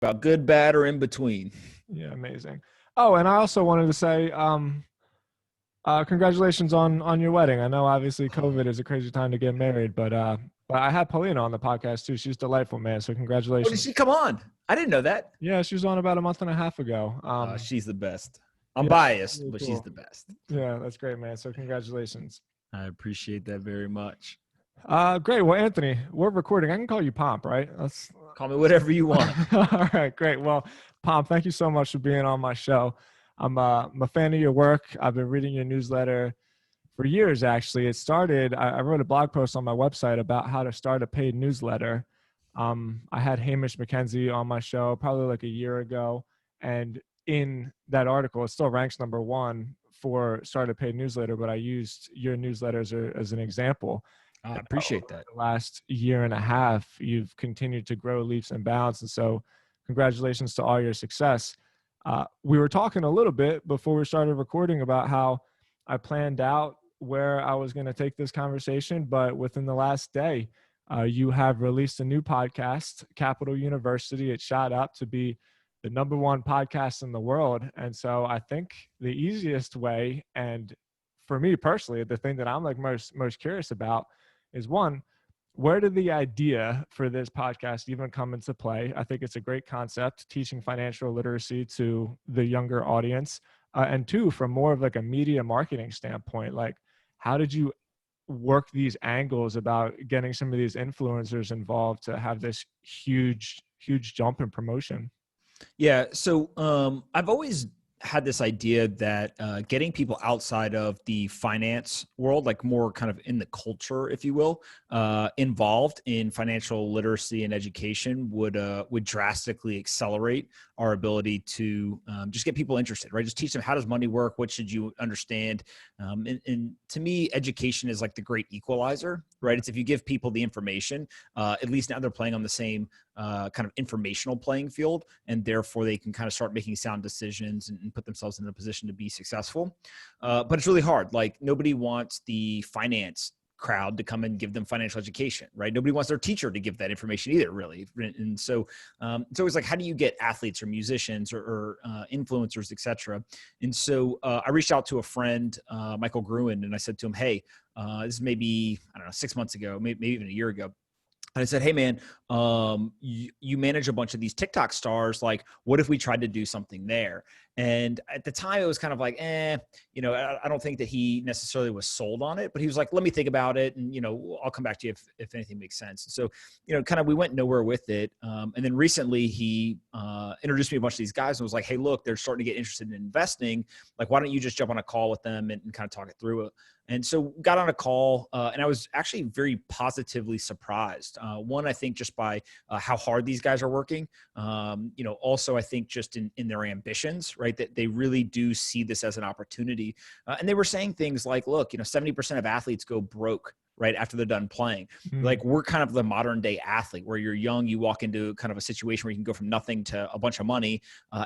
about good, bad, or in between. Yeah, amazing. Oh, and I also wanted to say, congratulations on your wedding. I know obviously COVID is a crazy time to get married, but I had Paulina on the podcast too. She's delightful, man. So Oh, did congratulations. she come on? I didn't know that. Yeah, she was on about a month and a half ago. She's the best. I'm Yeah, biased, really but she's cool. the best. Yeah, that's great, man. So congratulations. I appreciate that very much. Great. Well, Anthony, we're recording. I can call you Pomp, right? That's Call me whatever you want. all right. Great. Well, Pomp, thank you so much for being on my show. I'm a fan of your work. I've been reading your newsletter for years, actually. It started, I wrote a blog post on my website about how to start a paid newsletter. I had Hamish McKenzie on my show probably like a year ago. And in that article, it still ranks #1 for start a paid newsletter, but I used your newsletter as an example. I And appreciate over that. the last year and a half, you've continued to grow leaps and bounds. And so congratulations to all your success. We were talking a little bit before we started recording about how I planned out where I was going to take this conversation, but within the last day, you have released a new podcast, Capital University. It shot up to be the #1 podcast in the world. And so I think the easiest way, and for me personally, the thing that I'm like most curious about is, one, where did the idea for this podcast even come into play? I think it's a great concept, teaching financial literacy to the younger audience. And two, from more of like a media marketing standpoint, like how did you work these angles about getting some of these influencers involved to have this huge jump in promotion? Yeah. So I've always had this idea that getting people outside of the finance world, like more kind of in the culture, if you will, involved in financial literacy and education would drastically accelerate our ability to just get people interested, right? Just teach them, how does money work? What should you understand? And to me, education is like the great equalizer, right? It's if you give people the information, at least now they're playing on the same kind of informational playing field, and therefore they can kind of start making sound decisions and put themselves in a position to be successful. But it's really hard. Like, nobody wants the finance crowd to come and give them financial education, right? Nobody wants their teacher to give that information either, really. And so it's always like, how do you get athletes or musicians or influencers, et cetera? And so I reached out to a friend, Michael Gruen, and I said to him, hey, this is maybe, I don't know, 6 months ago, maybe even a year ago. And I said, hey, man, you manage a bunch of these TikTok stars. Like, what if we tried to do something there? And at the time, it was kind of like, I don't think that he necessarily was sold on it. But he was like, let me think about it. And, I'll come back to you if anything makes sense. So, kind of we went nowhere with it. And then recently, he introduced me to a bunch of these guys and was like, hey, look, they're starting to get interested in investing. Like, why don't you just jump on a call with them and kind of talk it through it? And so got on a call, and I was actually very positively surprised. One, I think just by how hard these guys are working. Also, I think just in their ambitions, right, that they really do see this as an opportunity. And they were saying things like, look, 70% of athletes go broke right after they're done playing. Like, we're kind of the modern day athlete, where you're young, you walk into kind of a situation where you can go from nothing to a bunch of money.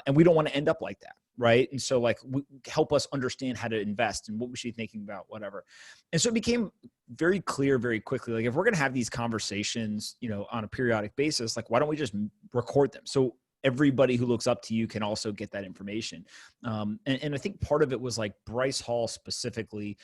And we don't want to end up like that. Right. And so, like, help us understand how to invest and what we should be thinking about, whatever. And so it became very clear very quickly, like, if we're going to have these conversations, on a periodic basis, like, why don't we just record them? So everybody who looks up to you can also get that information. And I think part of it was like Bryce Hall specifically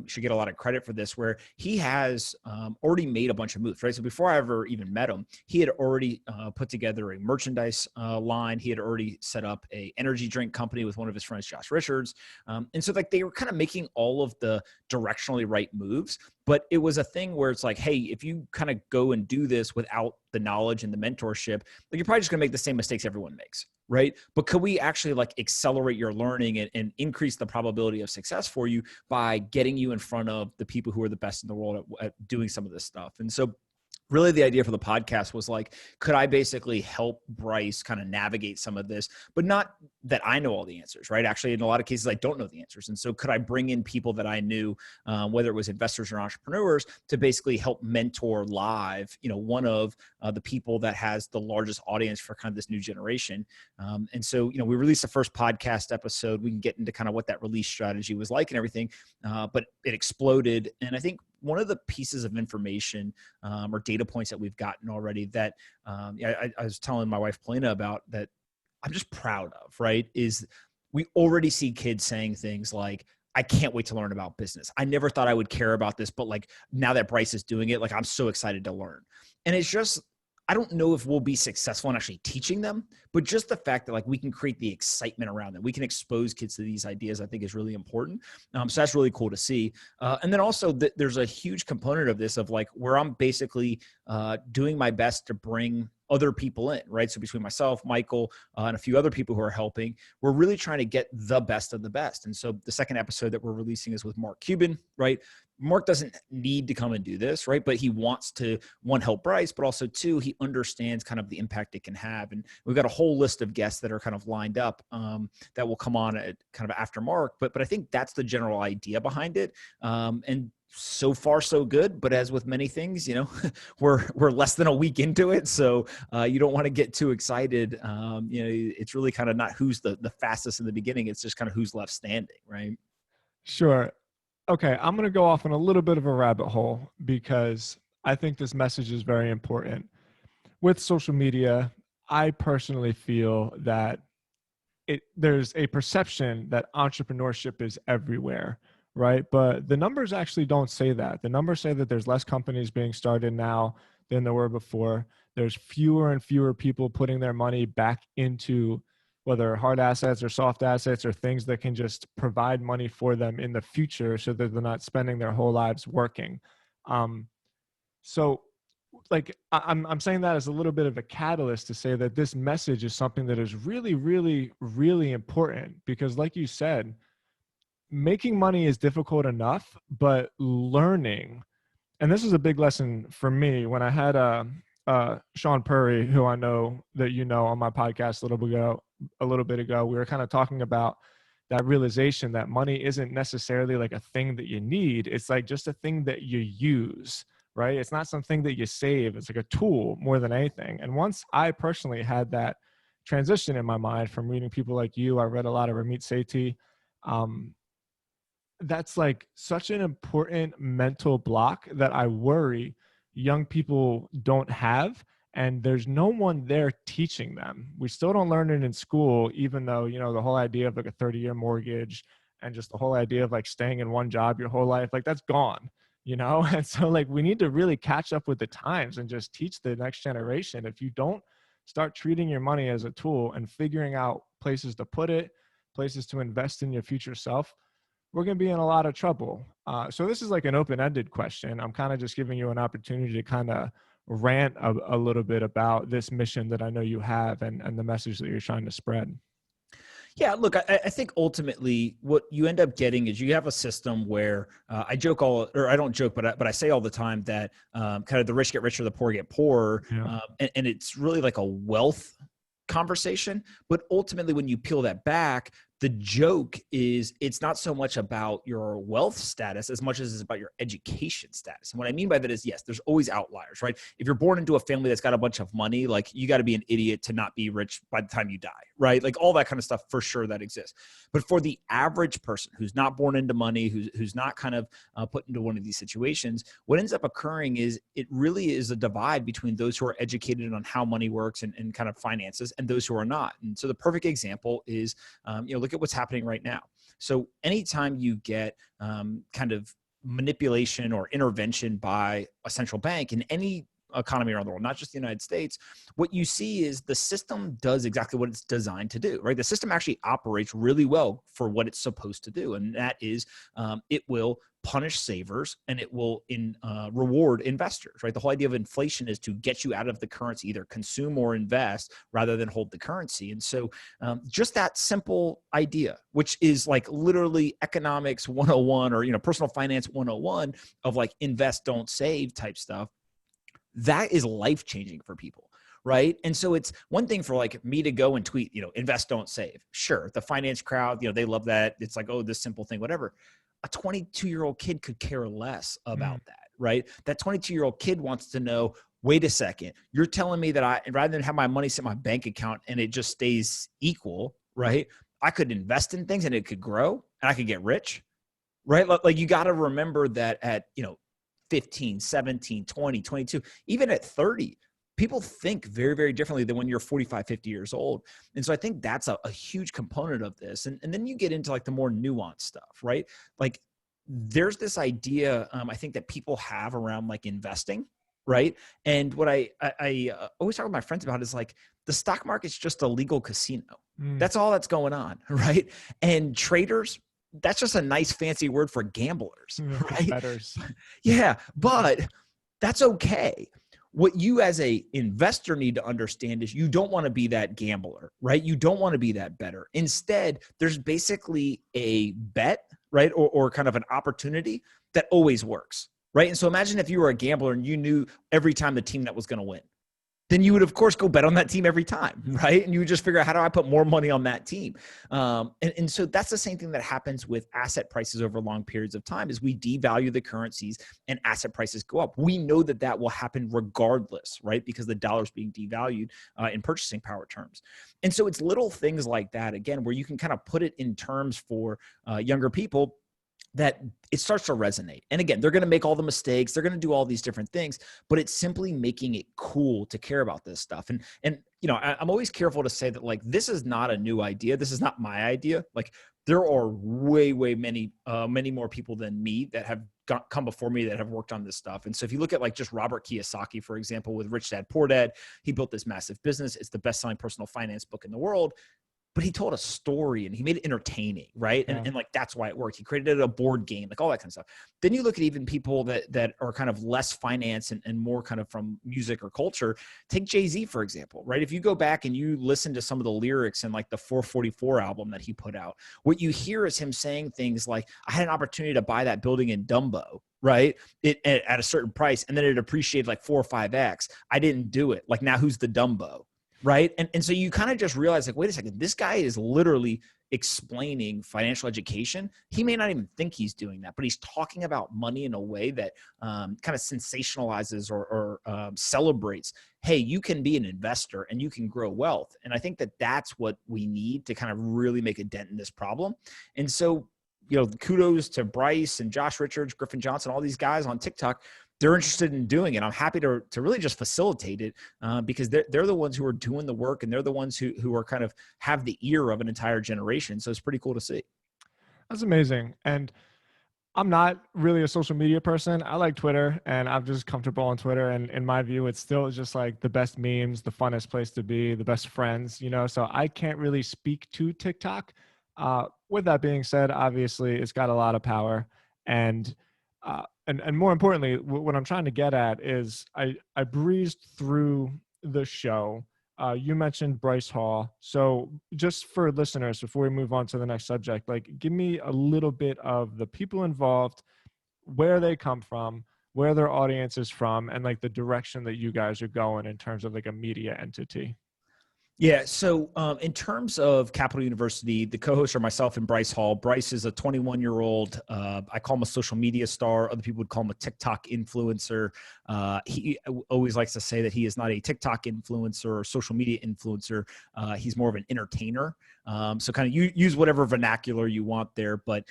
should get a lot of credit for this, where he has already made a bunch of moves, right? So before I ever even met him, he had already put together a merchandise line. He had already set up a energy drink company with one of his friends, Josh Richards. And so, like, they were kind of making all of the directionally right moves. But it was a thing where it's like, hey, if you kind of go and do this without the knowledge and the mentorship, like, you're probably just going to make the same mistakes everyone makes, right? But could we actually, like, accelerate your learning and increase the probability of success for you by getting you in front of the people who are the best in the world at doing some of this stuff? And so really the idea for the podcast was like, could I basically help Bryce kind of navigate some of this, but not that I know all the answers, right? Actually, in a lot of cases, I don't know the answers. And so could I bring in people that I knew, whether it was investors or entrepreneurs, to basically help mentor live, one of the people that has the largest audience for kind of this new generation. And so, we released the first podcast episode. We can get into kind of what that release strategy was like and everything, but it exploded. And I think one of the pieces of information or data points that we've gotten already that I was telling my wife Polina about that I'm just proud of, right? Is we already see kids saying things like, I can't wait to learn about business. I never thought I would care about this, but like now that Bryce is doing it, like I'm so excited to learn. And it's just, I don't know if we'll be successful in actually teaching them, but just the fact that like we can create the excitement around them, we can expose kids to these ideas, I think is really important. So that's really cool to see. And then also there's a huge component of this of like where I'm basically doing my best to bring other people in, right? So between myself, Michael, and a few other people who are helping, we're really trying to get the best of the best. And so the second episode that we're releasing is with Mark Cuban, right? Mark doesn't need to come and do this, right? But he wants to, one, help Bryce, but also two, he understands kind of the impact it can have. And we've got a whole list of guests that are kind of lined up that will come on at kind of after Mark. But I think that's the general idea behind it. And so far so good, but as with many things, you know, we're less than a week into it, so you don't want to get too excited. You know, it's really kind of not who's the fastest in the beginning, it's just kind of who's left standing, right? Sure. Okay, I'm going to go off on a little bit of a rabbit hole because I think this message is very important. With social media, I personally feel that there's a perception that entrepreneurship is everywhere, right? But the numbers actually don't say that. The numbers say that there's less companies being started now than there were before. There's fewer and fewer people putting their money back into whether hard assets or soft assets or things that can just provide money for them in the future so that they're not spending their whole lives working. So like I'm saying that as a little bit of a catalyst to say that this message is something that is really, really, really important because like you said, making money is difficult enough, but learning, and this is a big lesson for me when I had Sean Purry, who I know that you know on my podcast a little bit ago, we were kind of talking about that realization that money isn't necessarily like a thing that you need. It's like just a thing that you use, right? It's not something that you save. It's like a tool more than anything. And once I personally had that transition in my mind from reading people like you, I read a lot of Ramit Sethi. That's like such an important mental block that I worry young people don't have. And there's no one there teaching them. We still don't learn it in school, even though, you know, the whole idea of like a 30-year mortgage and just the whole idea of like staying in one job your whole life, like that's gone, you know? And so like we need to really catch up with the times and just teach the next generation. If you don't start treating your money as a tool and figuring out places to put it, places to invest in your future self, we're going to be in a lot of trouble. So this is like an open-ended question. I'm kind of just giving you an opportunity to kind of rant a little bit about this mission that I know you have and the message that you're trying to spread. Yeah, look, I think ultimately what you end up getting is you have a system where I joke or I don't joke, but I say all the time that kind of the rich get richer, the poor get poorer. Yeah. And it's really like a wealth conversation. But ultimately, when you peel that back, the joke is it's not so much about your wealth status as much as it's about your education status. And what I mean by that is, yes, there's always outliers, right? If you're born into a family that's got a bunch of money, like you got to be an idiot to not be rich by the time you die, right? Like all that kind of stuff for sure that exists. But for the average person who's not born into money, who's not kind of put into one of these situations, what ends up occurring is it really is a divide between those who are educated on how money works and kind of finances and those who are not. And so the perfect example is, look at what's happening right now. So anytime you get kind of manipulation or intervention by a central bank in any economy around the world, not just the United States, what you see is the system does exactly what it's designed to do, right? The system actually operates really well for what it's supposed to do. And that is it will punish savers and it will reward investors, right? The whole idea of inflation is to get you out of the currency, either consume or invest rather than hold the currency. And so just that simple idea, which is like literally economics 101 or, personal finance 101 of like invest, don't save type stuff, that is life-changing for people. Right. And so it's one thing for like me to go and tweet, invest, don't save. Sure. The finance crowd, they love that. It's like, oh, this simple thing, whatever. A 22-year-old kid could care less about that. Right. That 22-year-old kid wants to know, wait a second, you're telling me that rather than have my money sit in my bank account and it just stays equal, right? I could invest in things and it could grow and I could get rich. Right. Like you got to remember that at, 15, 17, 20, 22, even at 30, people think very, very differently than when you're 45, 50 years old. And so I think that's a huge component of this. And then you get into like the more nuanced stuff, right? Like there's this idea, I think that people have around like investing, right? And what I always talk with my friends about is like the stock market's just a legal casino. That's all that's going on, right? And traders, that's just a nice fancy word for gamblers, right? Bettors. Yeah, but that's okay. What you as a investor need to understand is you don't want to be that gambler, right? You don't want to be that bettor. Instead, there's basically a bet, right? Or kind of an opportunity that always works, right? And so imagine if you were a gambler and you knew every time the team that was going to win, then you would of course go bet on that team every time, right? And you would just figure out, how do I put more money on that team? And so that's the same thing that happens with asset prices over long periods of time. Is we devalue the currencies and asset prices go up. We know that that will happen regardless, right? Because the dollar's being devalued in purchasing power terms. And so it's little things like that, again, where you can kind of put it in terms for younger people that it starts to resonate. And again, they're going to make all the mistakes. They're going to do all these different things, but it's simply making it cool to care about this stuff. And you know, I'm always careful to say that like, this is not a new idea. This is not my idea. Like there are way many more people than me that have come before me that have worked on this stuff. And so if you look at like just Robert Kiyosaki, for example, with Rich Dad Poor Dad, he built this massive business. It's the best-selling personal finance book in the world. But he told a story and he made it entertaining, right? Yeah. And like, that's why it worked. He created a board game, like all that kind of stuff. Then you look at even people that are kind of less finance and more kind of from music or culture. Take Jay-Z, for example, right? If you go back and you listen to some of the lyrics in like the 444 album that he put out, what you hear is him saying things like, I had an opportunity to buy that building in Dumbo, right? At a certain price. And then it appreciated like 4 or 5X. I didn't do it. Like now who's the Dumbo? Right. And so you kind of just realize like, wait a second, this guy is literally explaining financial education. He may not even think he's doing that, but he's talking about money in a way that kind of sensationalizes or celebrates, hey, you can be an investor and you can grow wealth. And I think that that's what we need to kind of really make a dent in this problem. And so, you know, kudos to Bryce and Josh Richards, Griffin Johnson, all these guys on TikTok. They're interested in doing it. I'm happy to really just facilitate it because they're the ones who are doing the work and they're the ones who are kind of have the ear of an entire generation. So it's pretty cool to see. That's amazing. And I'm not really a social media person. I like Twitter and I'm just comfortable on Twitter. And in my view, it's still just like the best memes, the funnest place to be, the best friends, you know, so I can't really speak to TikTok. With that being said, obviously it's got a lot of power and more importantly, what I'm trying to get at is I breezed through the show. You mentioned Bryce Hall. So just for listeners, before we move on to the next subject, like give me a little bit of the people involved, where they come from, where their audience is from, and like the direction that you guys are going in terms of like a media entity. Yeah. So in terms of Capital University, the co-hosts are myself and Bryce Hall. Bryce is a 21-year-old. I call him a social media star. Other people would call him a TikTok influencer. He always likes to say that he is not a TikTok influencer or social media influencer. He's more of an entertainer. So kind of use whatever vernacular you want there. But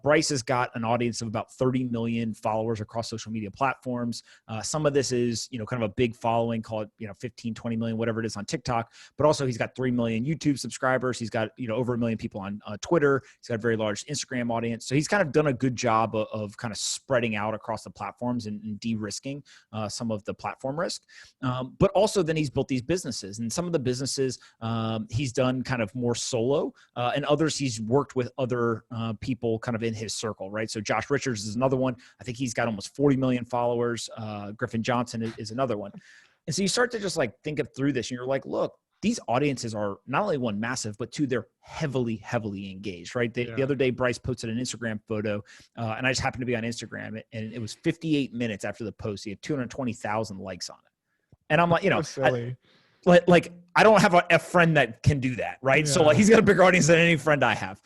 Bryce has got an audience of about 30 million followers across social media platforms. Some of this is, you know, kind of a big following, call it, you know, 15, 20 million, whatever it is on TikTok. But also he's got 3 million YouTube subscribers. He's got, you know, over 1 million people on Twitter. He's got a very large Instagram audience. So he's kind of done a good job of kind of spreading out across the platforms and de-risking some of the platform risk. But also then he's built these businesses, and some of the businesses he's done kind of more solo, and others he's worked with other people kind of in his circle, right? So Josh Richards is another one. I think he's got almost 40 million followers. Griffin Johnson is another one. And so you start to just like think of through this and you're like, look, these audiences are not only one massive, but two, they're heavily engaged, right? The other day, Bryce posted an Instagram photo and I just happened to be on Instagram and it was 58 minutes after the post. He had 220,000 likes on it. And I'm like, you know, silly. Like I don't have a friend that can do that, right? Yeah. So like he's got a bigger audience than any friend I have.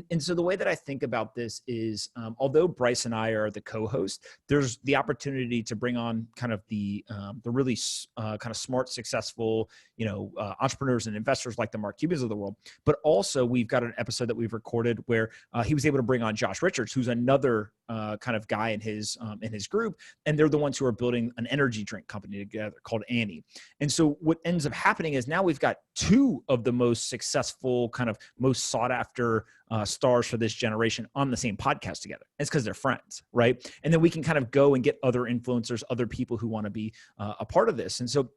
And so the way that I think about this is, although Bryce and I are the co-host, there's the opportunity to bring on kind of the really kind of smart, successful, you know, entrepreneurs and investors like the Mark Cubans of the world. But also we've got an episode that we've recorded where he was able to bring on Josh Richards, who's another kind of guy in his group, and they're the ones who are building an energy drink company together called Annie. And so what ends up happening is now we've got two of the most successful, kind of most sought after stars for this generation on the same podcast together. It's because they're friends, right? And then we can kind of go and get other influencers, other people who want to be a part of this. And so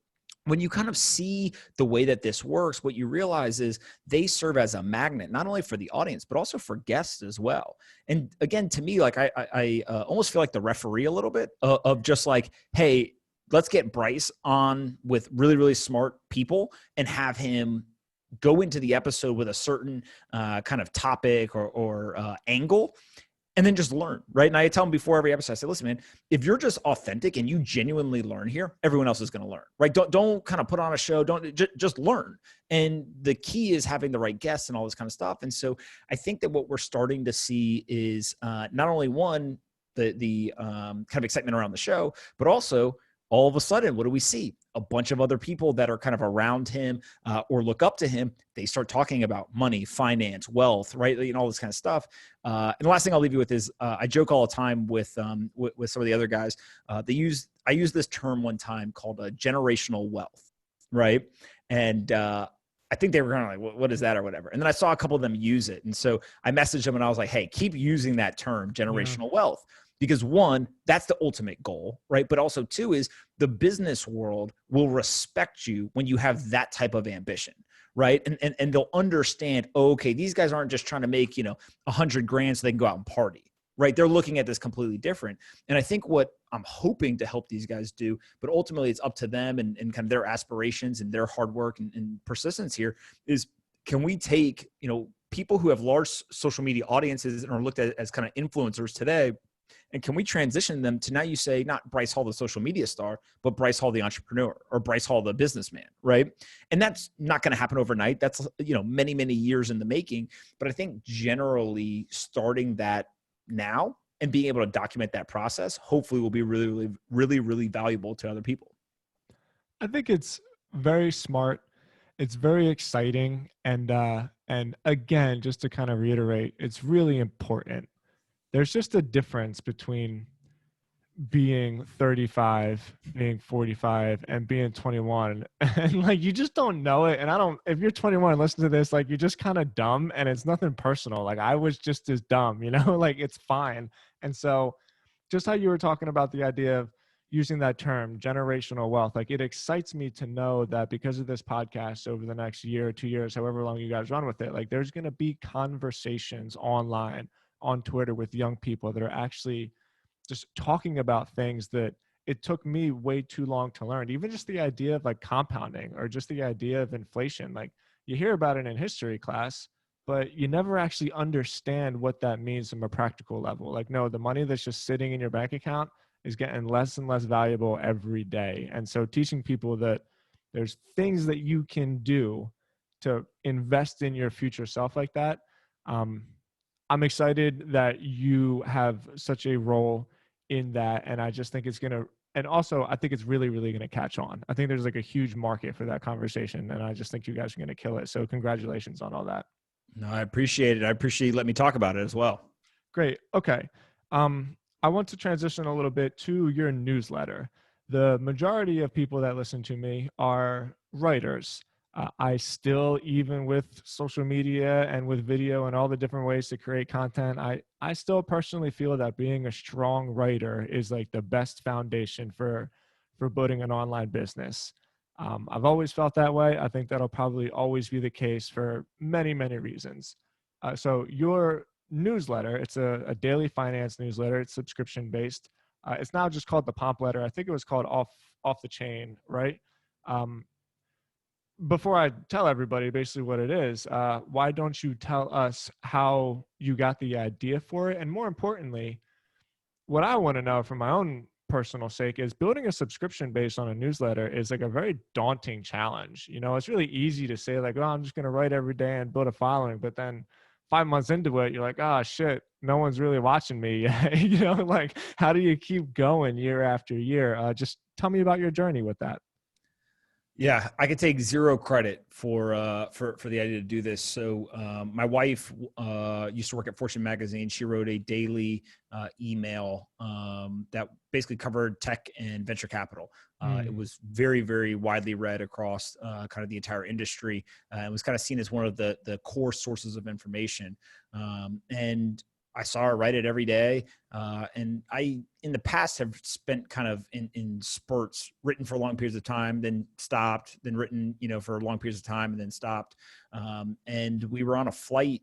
when you kind of see the way that this works, what you realize is they serve as a magnet, not only for the audience, but also for guests as well. And again, to me, like I almost feel like the referee a little bit of just like, hey, let's get Bryce on with really, really smart people and have him go into the episode with a certain kind of topic or angle, and then just learn, right? And I tell them before every episode, I say, listen, man, if you're just authentic and you genuinely learn here, everyone else is going to learn, right? Don't kind of put on a show. Don't just learn. And the key is having the right guests and all this kind of stuff. And so I think that what we're starting to see is not only one, the kind of excitement around the show, but also all of a sudden, what do we see? A bunch of other people that are kind of around him or look up to him. They start talking about money, finance, wealth, right? You know, all this kind of stuff. And the last thing I'll leave you with is I joke all the time with some of the other guys. I used this term one time called generational wealth, right? And I think they were kind of like, what is that or whatever. And then I saw a couple of them use it. And so I messaged them and I was like, hey, keep using that term, generational wealth. Because one, that's the ultimate goal, right? But also two is the business world will respect you when you have that type of ambition, right? And they'll understand, oh, okay, these guys aren't just trying to make, $100,000 so they can go out and party, right? They're looking at this completely different. And I think what I'm hoping to help these guys do, but ultimately it's up to them and kind of their aspirations and their hard work and persistence here is, can we take, people who have large social media audiences and are looked at as kind of influencers today, and can we transition them to now you say not Bryce Hall, the social media star, but Bryce Hall, the entrepreneur, or Bryce Hall, the businessman, right? And that's not going to happen overnight. That's, many, many years in the making. But I think generally starting that now and being able to document that process, hopefully will be really, really, really, really valuable to other people. I think it's very smart. It's very exciting. And again, just to kind of reiterate, it's really important. There's just a difference between being 35, being 45, and being 21. And like, you just don't know it. And if you're 21 and listen to this, like, you're just kind of dumb and it's nothing personal. Like, I was just as dumb, like, it's fine. And so just how you were talking about the idea of using that term, generational wealth, like, it excites me to know that because of this podcast over the next year or 2 years, however long you guys run with it, like, there's going to be conversations online on Twitter with young people that are actually just talking about things that it took me way too long to learn. Even just the idea of like compounding or just the idea of inflation. Like, you hear about it in history class, but you never actually understand what that means from a practical level. Like, no, the money that's just sitting in your bank account is getting less and less valuable every day. And so teaching people that there's things that you can do to invest in your future self like that, I'm excited that you have such a role in that. And I just think it's going to, and also I think it's really, really going to catch on. I think there's like a huge market for that conversation. And I just think you guys are going to kill it. So congratulations on all that. No, I appreciate it. I appreciate you letting me talk about it as well. Great. Okay. I want to transition a little bit to your newsletter. The majority of people that listen to me are writers. I still, even with social media and with video and all the different ways to create content, I still personally feel that being a strong writer is like the best foundation for building an online business. I've always felt that way. I think that'll probably always be the case for many, many reasons. So your newsletter, it's a daily finance newsletter. It's subscription based. It's now just called the Pomp Letter. I think it was called Off the Chain, right? Before I tell everybody basically what it is, why don't you tell us how you got the idea for it? And more importantly, what I want to know from my own personal sake is building a subscription based on a newsletter is like a very daunting challenge. It's really easy to say like, oh, I'm just going to write every day and build a following. But then 5 months into it, you're like, oh shit, no one's really watching me. Like, how do you keep going year after year? Just tell me about your journey with that. Yeah, I could take zero credit for the idea to do this. So my wife used to work at Fortune magazine. She wrote a daily email that basically covered tech and venture capital. It Mm. was very, very widely read across kind of the entire industry. It was kind of seen as one of the core sources of information. And I saw her write it every day. And I, in the past, have spent kind of in spurts, written for long periods of time, then stopped, then written, for long periods of time, and then stopped. And we were on a flight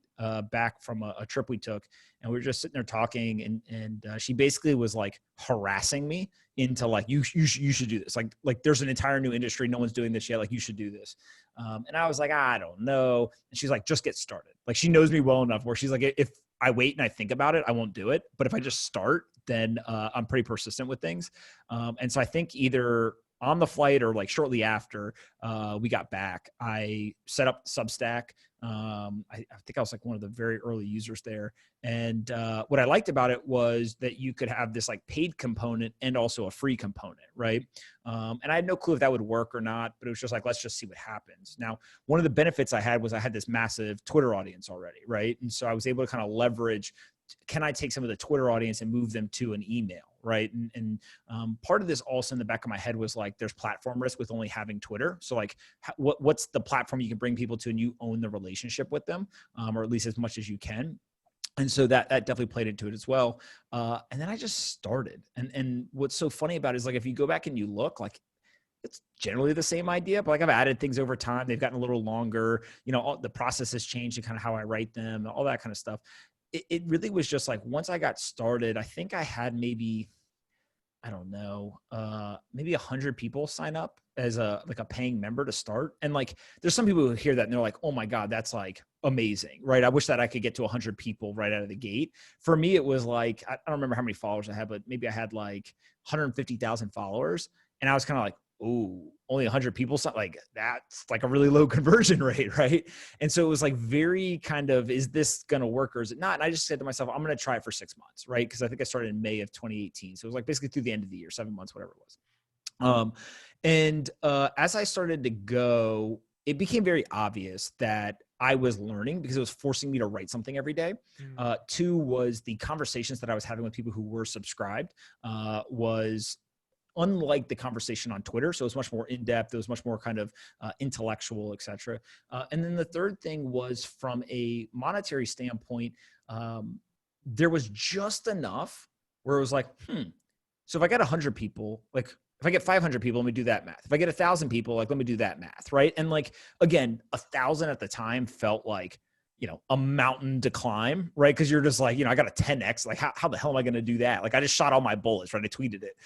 back from a trip we took, and we were just sitting there talking, and she basically was like harassing me into like, you should do this. Like there's an entire new industry, no one's doing this yet. Like you should do this. And I was like, I don't know. And she's like, just get started. Like she knows me well enough where she's like, if I wait and I think about it, I won't do it. But if I just start, then I'm pretty persistent with things. And so I think either on the flight or like shortly after we got back, I set up Substack. I think I was like one of the very early users there. And what I liked about it was that you could have this like paid component and also a free component, right? And I had no clue if that would work or not, but it was just like, let's just see what happens. Now, one of the benefits I had was I had this massive Twitter audience already, right? And so I was able to kind of leverage, can I take some of the Twitter audience and move them to an email, right? And part of this also in the back of my head was like, there's platform risk with only having Twitter. So like, what's the platform you can bring people to and you own the relationship with them, or at least as much as you can. And so that definitely played into it as well. And then I just started. And what's so funny about it is like, if you go back and you look, like it's generally the same idea, but like I've added things over time. They've gotten a little longer, all the process has changed and kind of how I write them, all that kind of stuff. It really was just like, once I got started, I think I had maybe, I don't know, maybe 100 people sign up as a paying member to start. And like, there's some people who hear that and they're like, oh my God, that's like amazing, right? I wish that I could get to 100 people right out of the gate. For me, it was like, I don't remember how many followers I had, but maybe I had like 150,000 followers. And I was kind of like, oh, only 100 people, like that's like a really low conversion rate, right? And so it was like very kind of, is this going to work or is it not? And I just said to myself, I'm going to try it for 6 months, right? Because I think I started in May of 2018. So it was like basically through the end of the year, 7 months, whatever it was. As I started to go, it became very obvious that I was learning because it was forcing me to write something every day. Two was the conversations that I was having with people who were subscribed was unlike the conversation on Twitter. So it was much more in-depth. It was much more kind of intellectual, et cetera. And then the third thing was from a monetary standpoint, there was just enough where it was like, so if I got 100 people, like if I get 500 people, let me do that math. If I get 1,000 people, like let me do that math, right? And like, again, 1,000 at the time felt like, a mountain to climb, right? Because you're just like, I got a 10x. Like, how the hell am I going to do that? Like, I just shot all my bullets, right? I tweeted it.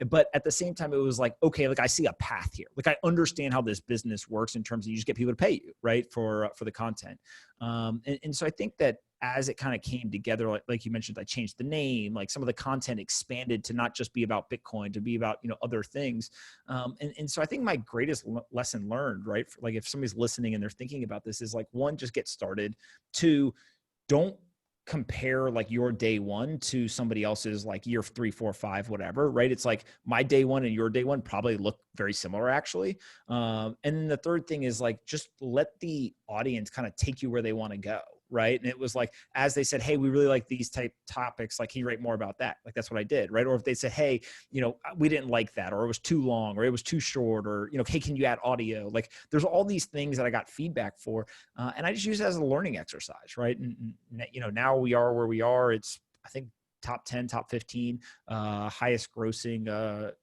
But at the same time, it was like, okay, like I see a path here. Like, I understand how this business works in terms of you just get people to pay you, right? For the content. And so I think that as it kind of came together, like you mentioned, I changed the name, like some of the content expanded to not just be about Bitcoin, to be about, other things. And so I think my greatest lesson learned, right? Like if somebody's listening and they're thinking about this is like, one, just get started. Two, don't compare like your day one to somebody else's like year 3, 4, 5, whatever, right? It's like my day one and your day one probably look very similar actually. And then the third thing is like, just let the audience kind of take you where they want to go. Right. And it was like, as they said, hey, we really like these type topics. Like, can you write more about that? Like, that's what I did. Right. Or if they said, hey, we didn't like that, or it was too long, or it was too short, or, hey, can you add audio? Like, there's all these things that I got feedback for. And I just use it as a learning exercise. Right. And now we are where we are. It's, I think, top 10, top 15, highest grossing,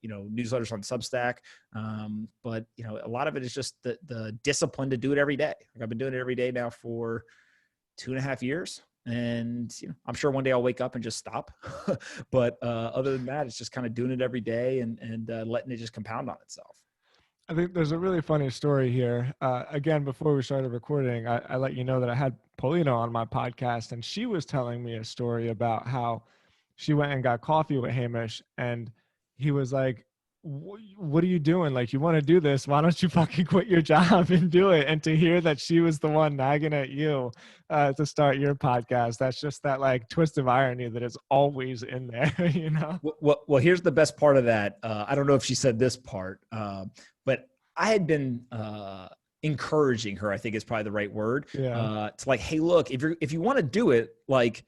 newsletters on Substack. But, a lot of it is just the discipline to do it every day. Like, I've been doing it every day now for 2.5 years. And I'm sure one day I'll wake up and just stop. But other than that, it's just kind of doing it every day and letting it just compound on itself. I think there's a really funny story here. Again, before we started recording, I let you know that I had Pompliano on my podcast, and she was telling me a story about how she went and got coffee with Hamish, and he was like, what are you doing? Like, you want to do this? Why don't you fucking quit your job and do it? And to hear that she was the one nagging at you to start your podcast, that's just that like twist of irony that is always in there, Well, here's the best part of that. I don't know if she said this part, but I had been encouraging her, I think is probably the right word. Yeah. To like, hey, look, if you want to do it, like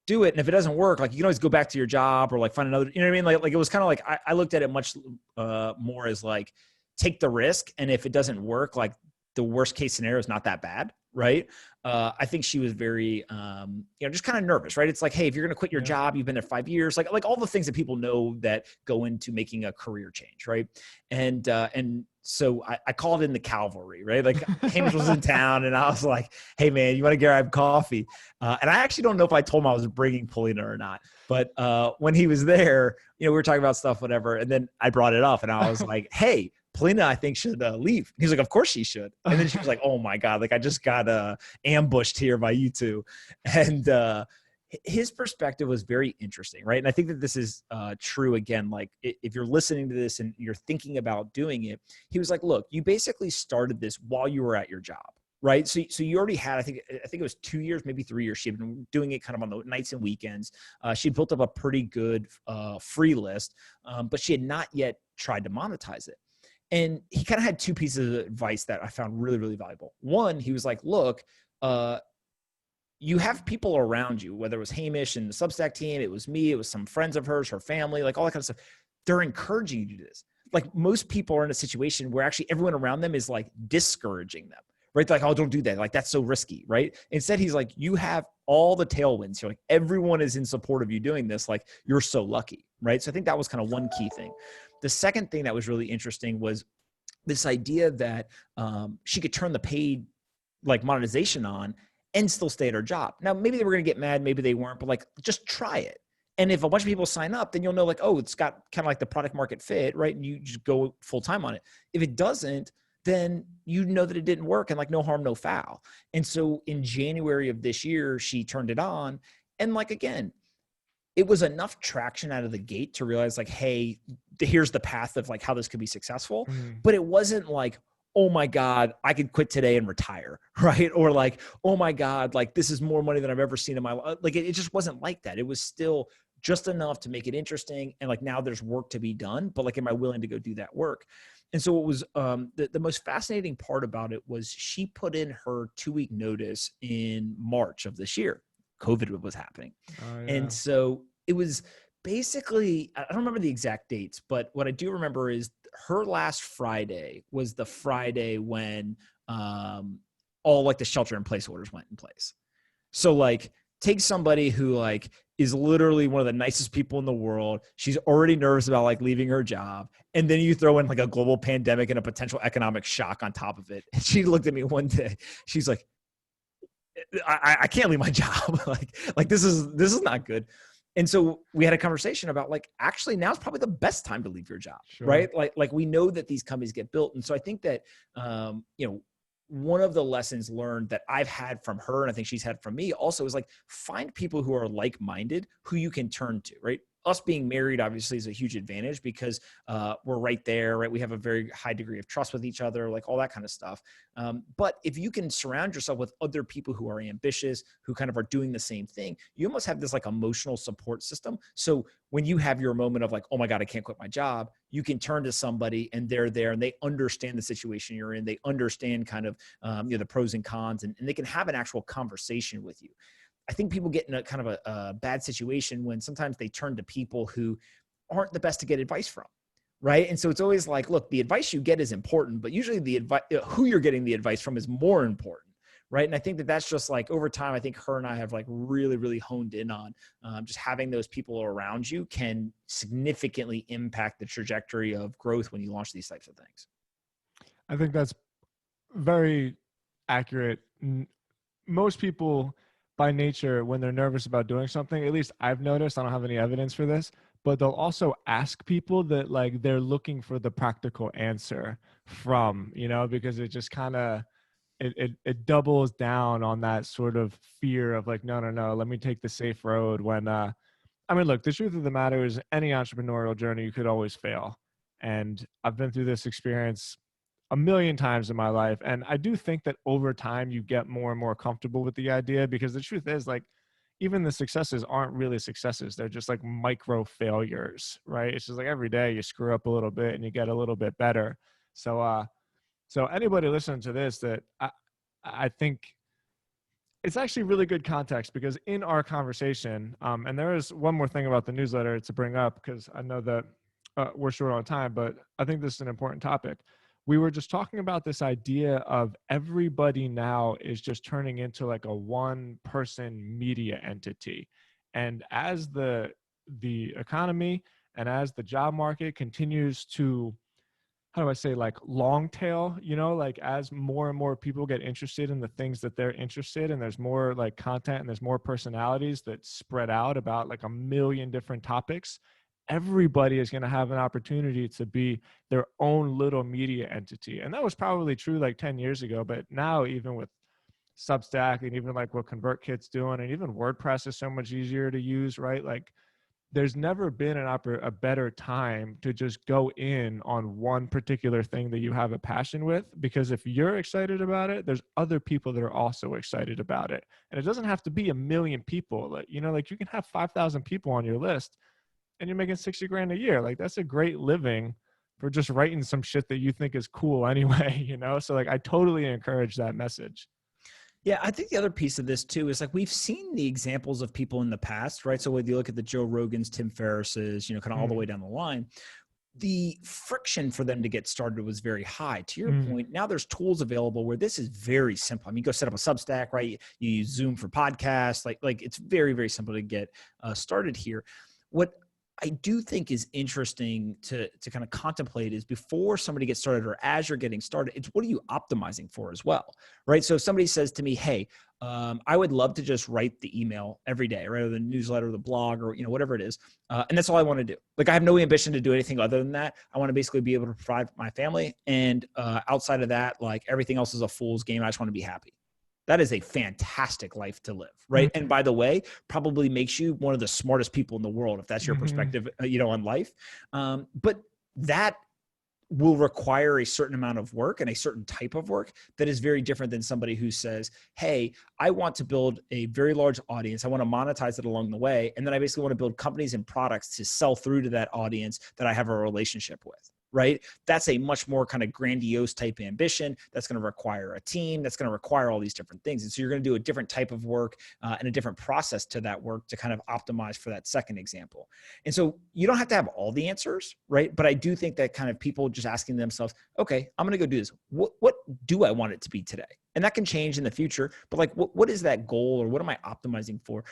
do it. And if it doesn't work, like you can always go back to your job or like find another, you know what I mean? Like it was kind of like, I looked at it much more as like, take the risk. And if it doesn't work, like the worst case scenario is not that bad. Right. I think she was very, just kind of nervous, right? It's like, hey, if you're going to quit your Yeah. job, you've been there 5 years, like all the things that people know that go into making a career change. Right. And so I called in the cavalry, right? Like Hamish was in town and I was like, hey man, you want to grab coffee? And I actually don't know if I told him I was bringing Polina or not, but when he was there, we were talking about stuff, whatever. And then I brought it up and I was like, hey, Polina, I think should leave. He's like, of course she should. And then she was like, oh my God, like I just got ambushed here by you two. And his perspective was very interesting, right? And I think that this is true again. Like if you're listening to this and you're thinking about doing it, he was like, look, you basically started this while you were at your job. Right. So you already had, I think it was 2 years, maybe 3 years. She'd been doing it kind of on the nights and weekends. She built up a pretty good free list, but she had not yet tried to monetize it. And he kind of had two pieces of advice that I found really, really valuable. One, he was like, look, you have people around you, whether it was Hamish and the Substack team, it was me, it was some friends of hers, her family, like all that kind of stuff. They're encouraging you to do this. Like most people are in a situation where actually everyone around them is like discouraging them. Right? They're like, oh, don't do that. Like, that's so risky, right? Instead, he's like, you have all the tailwinds. You're like, everyone is in support of you doing this. Like, you're so lucky, right? So I think that was kind of one key thing. The second thing that was really interesting was this idea that she could turn the paid like monetization on and still stay at her job. Now, maybe they were going to get mad, maybe they weren't, but like, just try it. And if a bunch of people sign up, then you'll know like, oh, it's got kind of like the product market fit, right? And you just go full time on it. If it doesn't, then you know that it didn't work and like no harm, no foul. And so in January of this year, she turned it on. And like, again, it was enough traction out of the gate to realize like, hey, here's the path of like how this could be successful. But it wasn't like, oh my God, I could quit today and retire, right? Or like, oh my God, like this is more money than I've ever seen in my life. Like it just wasn't like that. It was still just enough to make it interesting. And like now there's work to be done, but like, am I willing to go do that work? And so what was the most fascinating part about it was she put in her 2-week notice in March of this year. COVID was happening. Oh, yeah. And so it was basically, I don't remember the exact dates, but what I do remember is her last Friday was the Friday when all like the shelter in place orders went in place. So like take somebody who like is literally one of the nicest people in the world. She's already nervous about like leaving her job. And then you throw in like a global pandemic and a potential economic shock on top of it. And she looked at me one day. She's like, I can't leave my job. like this is not good. And so we had a conversation about like, actually now's probably the best time to leave your job. Sure. Right? Like we know that these companies get built. And so I think that, one of the lessons learned that I've had from her, and I think she's had from me also, is like find people who are like-minded who you can turn to, right? Us being married obviously is a huge advantage because we're right there, right? We have a very high degree of trust with each other, like all that kind of stuff. But if you can surround yourself with other people who are ambitious, who kind of are doing the same thing, you almost have this like emotional support system. So when you have your moment of like, oh my God, I can't quit my job, you can turn to somebody and they're there and they understand the situation you're in. They understand kind of the pros and cons, and they can have an actual conversation with you. I think people get in a kind of a bad situation when sometimes they turn to people who aren't the best to get advice from, right? And so it's always like, look, the advice you get is important, but usually the advice, who you're getting the advice from is more important, right? And I think that that's just like over time, I think her and I have like really, really honed in on just having those people around you can significantly impact the trajectory of growth when you launch these types of things. I think that's very accurate. Most people by nature, when they're nervous about doing something, at least I've noticed, I don't have any evidence for this, but they'll also ask people that like they're looking for the practical answer from, because it just kind of, it doubles down on that sort of fear of like, no, let me take the safe road when, look, the truth of the matter is any entrepreneurial journey, you could always fail. And I've been through this experience a million times in my life. And I do think that over time you get more and more comfortable with the idea, because the truth is like, even the successes aren't really successes. They're just like micro failures, right? It's just like every day you screw up a little bit and you get a little bit better. So So anybody listening to this, that I think it's actually really good context, because in our conversation, and there is one more thing about the newsletter to bring up, because I know that we're short on time, but I think this is an important topic. We were just talking about this idea of everybody now is just turning into like a one person media entity. And as the economy and as the job market continues to, how do I say, like long tail, like as more and more people get interested in the things that they're interested in, there's more like content and there's more personalities that spread out about like a million different topics. Everybody is going to have an opportunity to be their own little media entity. And that was probably true like 10 years ago, but now even with Substack and even like what ConvertKit's doing, and even WordPress is so much easier to use, right? Like there's never been a better time to just go in on one particular thing that you have a passion with, because if you're excited about it, there's other people that are also excited about it. And it doesn't have to be a million people. Like, like you can have 5,000 people on your list and you're making 60 grand a year. Like that's a great living for just writing some shit that you think is cool anyway, So like I totally encourage that message. Yeah, I think the other piece of this too is like we've seen the examples of people in the past, right? So when you look at the Joe Rogans, Tim Ferrisses, kind of all the way down the line, the friction for them to get started was very high. To your point, now there's tools available where this is very simple. I mean, go set up a Substack, right? You use Zoom for podcasts, like it's very, very simple to get started here. What I do think is interesting to kind of contemplate is before somebody gets started or as you're getting started, it's what are you optimizing for as well, right? So if somebody says to me, hey, I would love to just write the email every day, right? Or the newsletter, or the blog, or, whatever it is. And that's all I want to do. Like I have no ambition to do anything other than that. I want to basically be able to provide my family. And outside of that, like everything else is a fool's game. I just want to be happy. That is a fantastic life to live, right? And by the way, probably makes you one of the smartest people in the world, if that's your perspective, on life. But that will require a certain amount of work and a certain type of work that is very different than somebody who says, hey, I want to build a very large audience. I want to monetize it along the way. And then I basically want to build companies and products to sell through to that audience that I have a relationship with. Right? That's a much more kind of grandiose type ambition. That's going to require a team. That's going to require all these different things. And so you're going to do a different type of work and a different process to that work to kind of optimize for that second example. And so you don't have to have all the answers, right? But I do think that kind of people just asking themselves, okay, I'm going to go do this. What do I want it to be today? And that can change in the future, but like, what is that goal or what am I optimizing for?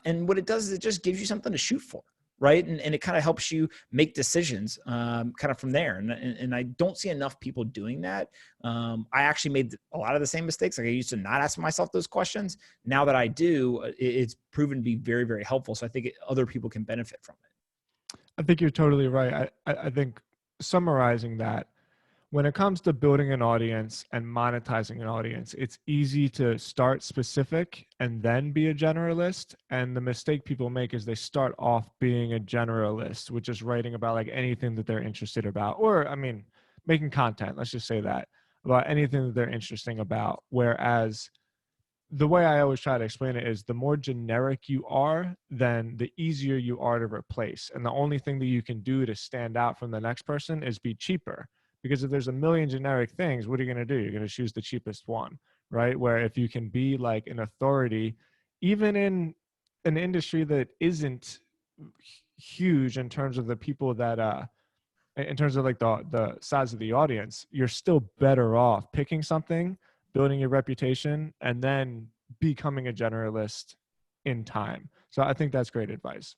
And what it does is it just gives you something to shoot for. Right. And it kind of helps you make decisions kind of from there. And I don't see enough people doing that. I actually made a lot of the same mistakes. Like I used to not ask myself those questions. Now that I do, it's proven to be very, very helpful. So I think other people can benefit from it. I think you're totally right. I think summarizing that, when it comes to building an audience and monetizing an audience, it's easy to start specific and then be a generalist. And the mistake people make is they start off being a generalist, which is writing about like anything that they're interested about, or I mean, making content, let's just say that, about anything that they're interesting about. Whereas the way I always try to explain it is the more generic you are, then the easier you are to replace. And the only thing that you can do to stand out from the next person is be cheaper. Because if there's a million generic things, what are you going to do? You're going to choose the cheapest one, right? Where if you can be like an authority, even in an industry that isn't huge in terms of the people that, in terms of like the size of the audience, you're still better off picking something, building your reputation, and then becoming a generalist in time. So I think that's great advice.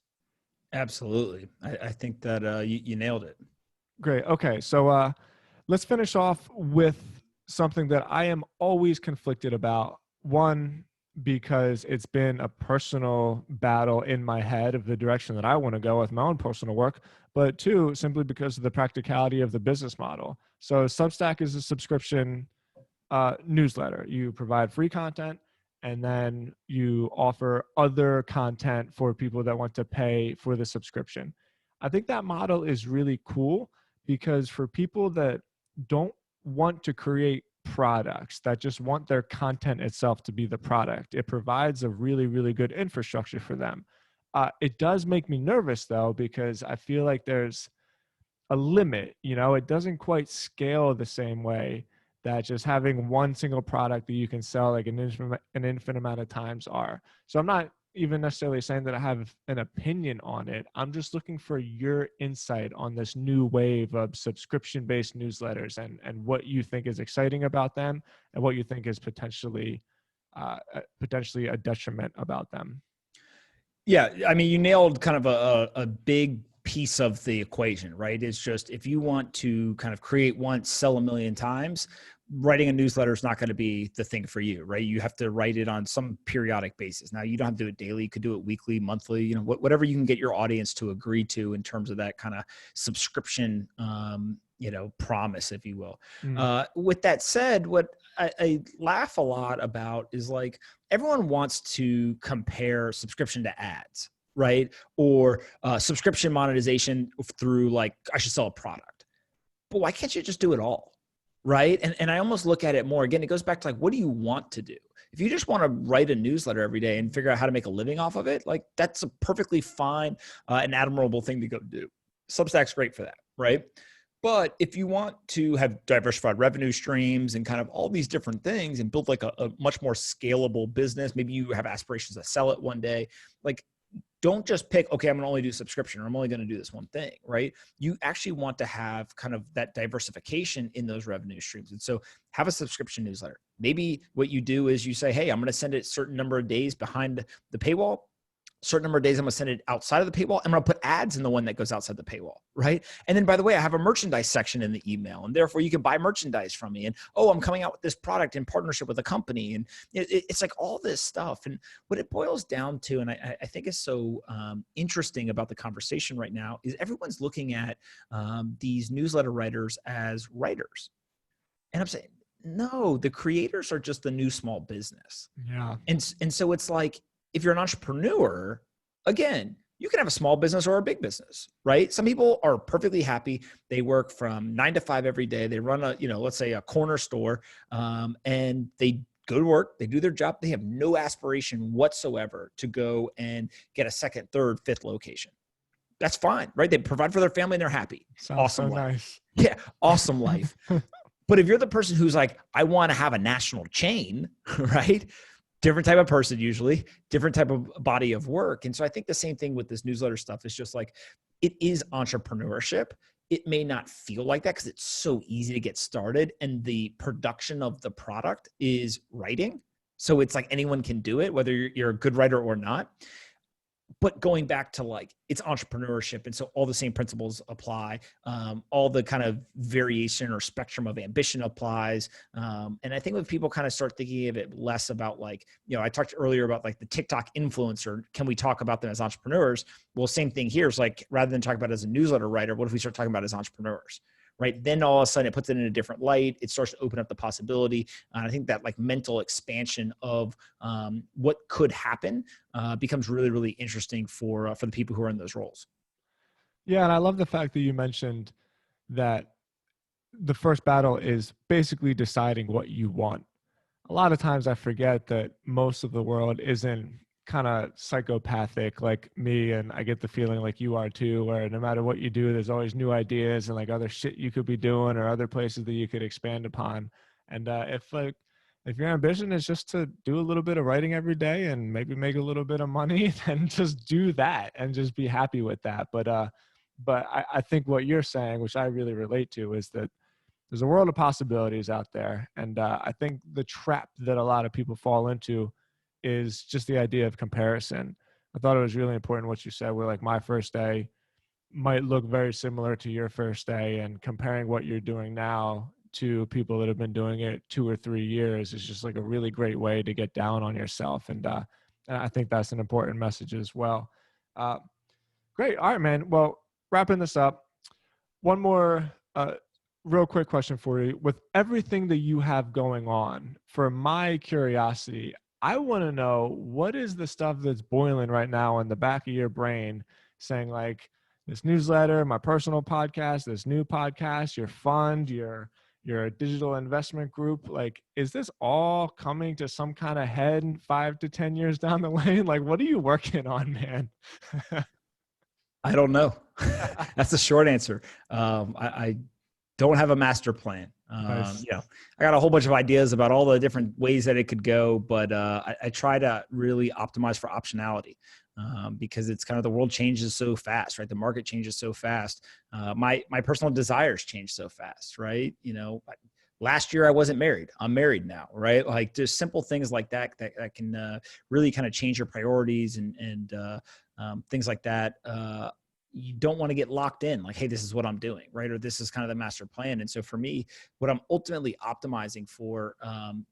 Absolutely. I think that you nailed it. Great. Okay. So let's finish off with something that I am always conflicted about. One, because it's been a personal battle in my head of the direction that I want to go with my own personal work. But two, simply because of the practicality of the business model. So Substack is a subscription newsletter. You provide free content and then you offer other content for people that want to pay for the subscription. I think that model is really cool because for people that don't want to create products, that just want their content itself to be the product, it provides a really, really good infrastructure for them. It does make me nervous though, because I feel like there's a limit, it doesn't quite scale the same way that just having one single product that you can sell like an infinite amount of times are. So I'm not even necessarily saying that I have an opinion on it. I'm just looking for your insight on this new wave of subscription-based newsletters and what you think is exciting about them and what you think is potentially a detriment about them. Yeah, I mean, you nailed kind of a big piece of the equation, right? It's just if you want to kind of create once, sell a million times, writing a newsletter is not going to be the thing for you, right? You have to write it on some periodic basis. Now, you don't have to do it daily. You could do it weekly, monthly, you know, whatever you can get your audience to agree to in terms of that kind of subscription, you know, promise, if you will. With that said, what I laugh a lot about is like everyone wants to compare subscription to ads, right? Or subscription monetization through like, I should sell a product. But why can't you just do it all? Right. And I almost look at it more, again, it goes back to like, what do you want to do? If you just want to write a newsletter every day and figure out how to make a living off of it, like that's a perfectly fine and admirable thing to go do. Substack's great for that. Right. But if you want to have diversified revenue streams and kind of all these different things and build like a much more scalable business, maybe you have aspirations to sell it one day, like don't just pick, okay, I'm going to only do subscription or I'm only going to do this one thing, right? You actually want to have kind of that diversification in those revenue streams. And so have a subscription newsletter. Maybe what you do is you say, hey, I'm going to send it a certain number of days behind the paywall. Certain number of days, I'm going to send it outside of the paywall. I'm going to put ads in the one that goes outside the paywall, right? And then, by the way, I have a merchandise section in the email, and therefore you can buy merchandise from me. And, oh, I'm coming out with this product in partnership with a company. And it's like all this stuff. And what it boils down to, and I think is so interesting about the conversation right now, is everyone's looking at these newsletter writers as writers. And I'm saying, no, the creators are just the new small business. Yeah. And so it's like, if you're an entrepreneur, again, you can have a small business or a big business, right? Some people are perfectly happy. They work from 9 to 5 every day. They run a, you know, let's say a corner store, and they go to work, they do their job. They have no aspiration whatsoever to go and get a second, third, fifth location. That's fine, right? They provide for their family and they're happy. Sounds awesome so life. Nice. Yeah, awesome life. But if you're the person who's like, I want to have a national chain, right? Different type of person, usually different type of body of work. And so I think the same thing with this newsletter stuff is just like, it is entrepreneurship. It may not feel like that because it's so easy to get started. And the production of the product is writing. So it's like anyone can do it, whether you're a good writer or not. But going back to like, it's entrepreneurship. And so all the same principles apply. All the kind of variation or spectrum of ambition applies. And I think when people kind of start thinking of it less about like, you know, I talked earlier about like the TikTok influencer. Can we talk about them as entrepreneurs? Well, same thing here is like, rather than talk about it as a newsletter writer, what if we start talking about it as entrepreneurs? Right. Then all of a sudden it puts it in a different light. It starts to open up the possibility. And I think that like mental expansion of what could happen becomes really, really interesting for the people who are in those roles. Yeah. And I love the fact that you mentioned that the first battle is basically deciding what you want. A lot of times I forget that most of the world isn't kind of psychopathic like me, and I get the feeling like you are too, where no matter what you do, there's always new ideas and like other shit you could be doing or other places that you could expand upon. And if your ambition is just to do a little bit of writing every day and maybe make a little bit of money, then just do that and just be happy with that. But I think what you're saying, which I really relate to, is that there's a world of possibilities out there. And I think the trap that a lot of people fall into is just the idea of comparison. I thought it was really important what you said, where like my first day might look very similar to your first day, and comparing what you're doing now to people that have been doing it 2 or 3 years is just like a really great way to get down on yourself. And I think that's an important message as well. Great. All right, man. Well, wrapping this up, one more real quick question for you. With everything that you have going on, for my curiosity, I want to know, what is the stuff that's boiling right now in the back of your brain saying like, this newsletter, my personal podcast, this new podcast, your fund, your digital investment group, like, is this all coming to some kind of head 5 to 10 years down the lane? Like, what are you working on, man? I don't know. That's the short answer. I don't have a master plan. Nice. I got a whole bunch of ideas about all the different ways that it could go, but I try to really optimize for optionality. Because it's kind of the world changes so fast, right? The market changes so fast. My personal desires change so fast, right? Last year I wasn't married. I'm married now, right? Like just simple things like that can really kind of change your priorities and things like that. You don't want to get locked in like, hey, this is what I'm doing, right? Or this is kind of the master plan. And so for me, what I'm ultimately optimizing for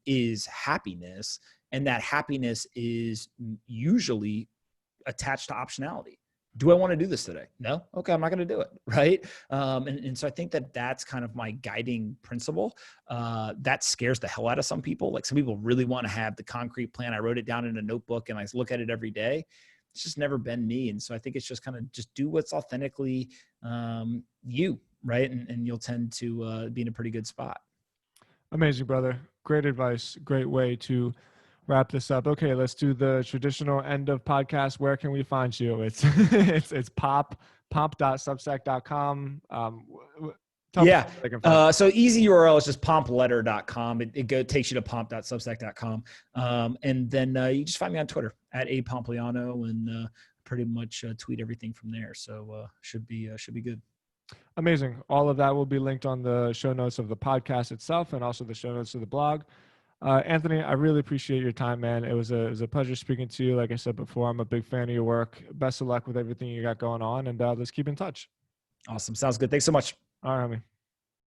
is happiness. And that happiness is usually attached to optionality. Do I want to do this today? No. Okay. I'm not going to do it. Right. And so I think that that's kind of my guiding principle. That scares the hell out of some people. Like some people really want to have the concrete plan. I wrote it down in a notebook and I look at it every day. It's just never been me. And so I think it's just kind of just do what's authentically you. Right. And you'll tend to be in a pretty good spot. Amazing, brother. Great advice. Great way to wrap this up. Okay, let's do the traditional end of podcast. Where can we find you? It's it's pomp.substack.com. Tell Yeah. people where they can find you. So easy URL is just pompletter.com. It takes you to pomp.substack.com. And then you just find me on Twitter at Pompliano and pretty much tweet everything from there. So should be good. Amazing. All of that will be linked on the show notes of the podcast itself and also the show notes of the blog. Anthony, I really appreciate your time, man. It was a pleasure speaking to you. Like I said before, I'm a big fan of your work. Best of luck with everything you got going on, and let's keep in touch. Awesome. Sounds good. Thanks so much. All right, homie.